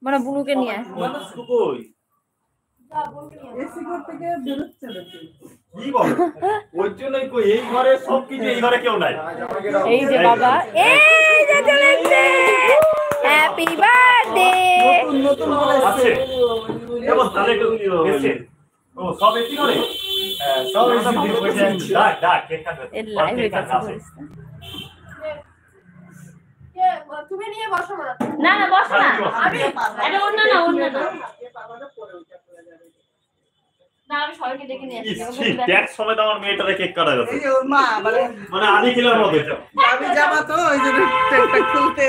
মানে বুনুকে নিয়ে এসি ঘর থেকে বেরোচ্ছে না কি বল ওই জন্যই কই এই ঘরে সব কিছু এই ঘরে কেউ নাই এই যে বাবা এই যে চলেছে হ্যাপি বার্থডে নতুন করে আছে কেমন তাহলে একটু এসে ও সব এসি ঘরে সব এসি ডাক ডাক কেক কাটবে এর লাইভ হয়ে যাচ্ছে তুমি নিয়ে বসো না না বসো না আমি এটা অন্য না না আমি সবাইকে ডেকে নিয়ে আসছি দেখ সময় তো আমার মেয়েটারে কেক কাটা যাচ্ছে এই ওর মা মানে আদি কিলোর মতো এটা আমি জামা তো ওই জন্য টেকটা খুলতে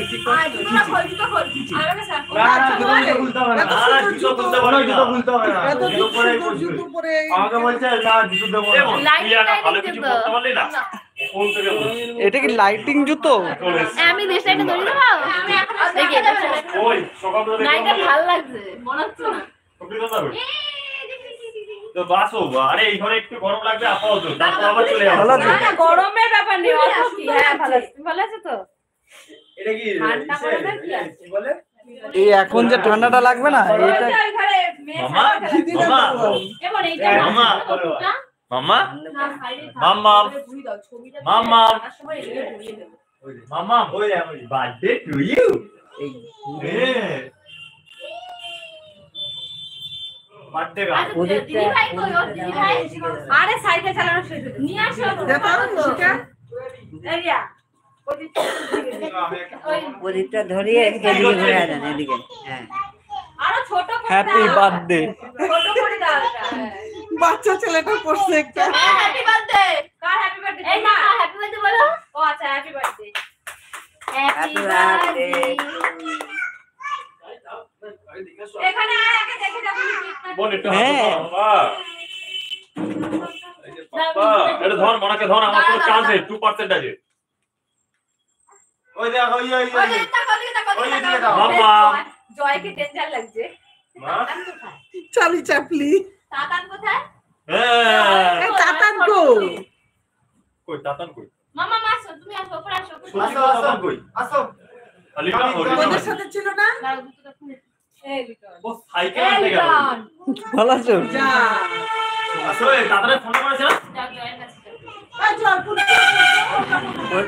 কি আর তুমি না খোলতো আর না খুলতে হবে না জুতো খুলতে হবে না জুতো খুলতে হবে না এত জুতো পরে আমাকে বলছে না জুতো দেবো না তুই একটা ভালো কিছু করতে পারলি না কোন থেকে এটা কি লাইটিং জুতো আমি দেশটা একটা ধরে দেবো আমি এখন দেখি ওই সকালবেলা না এটা ভালো লাগছে মনে হচ্ছে না তুমি তো পারো তো বাসো আরে এই ঘরে একটু গরম লাগবে আপাতত তারপর আবার চলে যাবো না না গরমের ব্যাপার নেই অত কি হ্যাঁ ভালো আছে ভালো আছে তো এটা কি ঠান্ডা করে না কি বলে এই এখন যে ঠান্ডাটা লাগবে না এটা মামা মামা এবার এইটা মামা মামা মামা মামা মামা ওই বার্থডে টু ইউ বার্থডে গা দিদি ভাই কই ও দিদি ভাই আরে সাইকেল চালানো শেষ হলো নিয়ে আসো এরিয়া প্রদীপটা ধরিয়ে এদিকে ঘুরে দেন এদিকে হ্যাঁ আরো ছোট করে হ্যাপি বার্থডে ছোট করে দাও বাচ্চা ছেলেটা পড়ছে একটা হ্যাপি বার্থডে কার হ্যাপি বার্থডে এই না হ্যাপি বার্থডে বলো ও আচ্ছা হ্যাপি বার্থডে হ্যাপি বার্থডে এখানে আয় আগে দেখে যাবি বল একটু বাবা এই যে বাবা এটা ধর মনাকে ধর আমার পুরো চান্স আছে 2% আছে ওই দেখ ওই মামা জয়কে ডেঞ্জার লাগছে মা চালি চাপলি তাতান কোথায় হ্যাঁ তাতান গো কই তাতান কই মামা মাসো তুমি আসো উপরে আসো আসো আসো কই আসো আলিকা ওদের সাথে ছিল না দাঁড়াও দুটো খুলে এই লিটন ও সাইকেল আনতে গেল ভালো আছো যা আসো এই তাতারে ফোন করেছে না যাও জয়ের কাছে যাও এই চল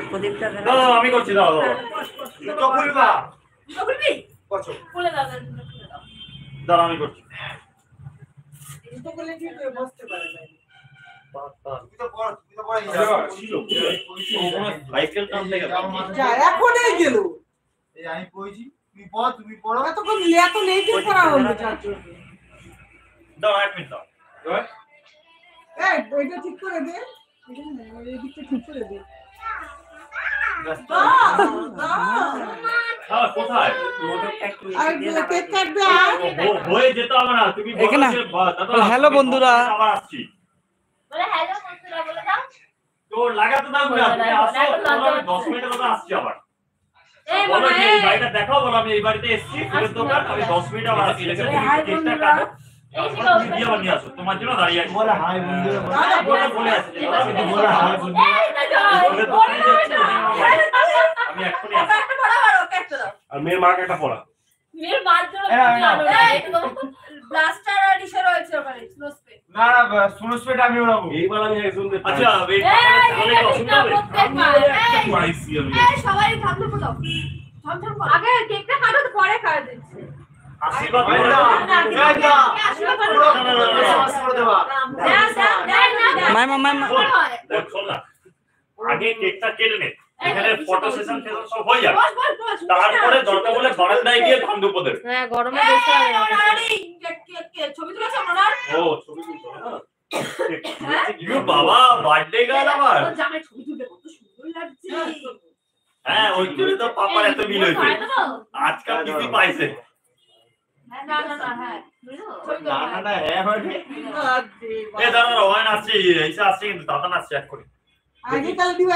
প্রদীপটা ধরে দাও আমি করছি দাও তো খুলবা দুটো খুলবি কচো খুলে দাও দুটো খুলে দাও দাও আমি করছি তো বলে কি বসতে পারে না সাইকেল টানতে গেল যা এখনই গেল এই আমি কইছি তুমি পড়ো এতক্ষণ এত লেট করা হলো চাচু দাও এক মিনিট দাও এই ওইটা ঠিক করে দে এই দিকটা ঠিক করে দে হ্যাঁ কোথায় আর কেক কাটবে আর হয়ে যেত আমরা তুমি এখানে হ্যালো বন্ধুরা আবার আসছি বলে হ্যালো বন্ধুরা বলে দাও তো লাগাতে দাও না তুমি আসো আমি 10 মিনিটের মধ্যে আসছি আবার এই বলো মামা এই বাড়িটা দেখাও বলো আমি এই বাড়িতে এসেছি ফুলের দোকান আমি 10 মিনিট আবার আসছি এসে তুমি কেকটা কাটো তুমি দিয়ে বানিয়ে আসো তোমার জন্য দাঁড়িয়ে আছি বলে হাই বন্ধুরা বলে আছে বলে হাই বন্ধু এই না জয় আমি এক্ষুনি আসছি আর মেয়ের মাকে একটা পড়া মেয়ের বাদ জন্য ব্লাস্টার আর ইশার রয়েছে ওখানে স্নো স্প্রে না না সুনো স্পেড আমি ওড়াবো এইবার আমি একজন আচ্ছা এই তাহলে অসুবিধা হবে পাইছি আমি এই সবাই ঠান্ডা দাও ঠান্ডা আগে কেকটা কাটো তো পরে খাওয়া দিচ্ছি আশীর্বাদ এই করো না আশীর্বাদ করো করে দেবা মামা দেখ শোন না আগে কেকটা কেটে নে এখানে ফটো সেশন সব হয়ে যাবে তারপরে দরকার বলে বারান্দায় গিয়ে ধান দুপো দেবে হ্যাঁ গরমে বেশি হবে ছবি তুলেছো ওনার ও ছবি তুলছো না ইউ বাবা বার্থডে গার্ল আবার জামাই ছবি তুলতে কত সুন্দর লাগছে হ্যাঁ ওই জন্য তো পাপার এত মিল হয়েছে আজকাল কিছু পাইছে না হ্যাঁ না না হ্যাঁ হয় এ দাঁড়া ওয়াইন আসছে এসে আসছে কিন্তু দাদা আসছে এক করে আগে কাল দিবা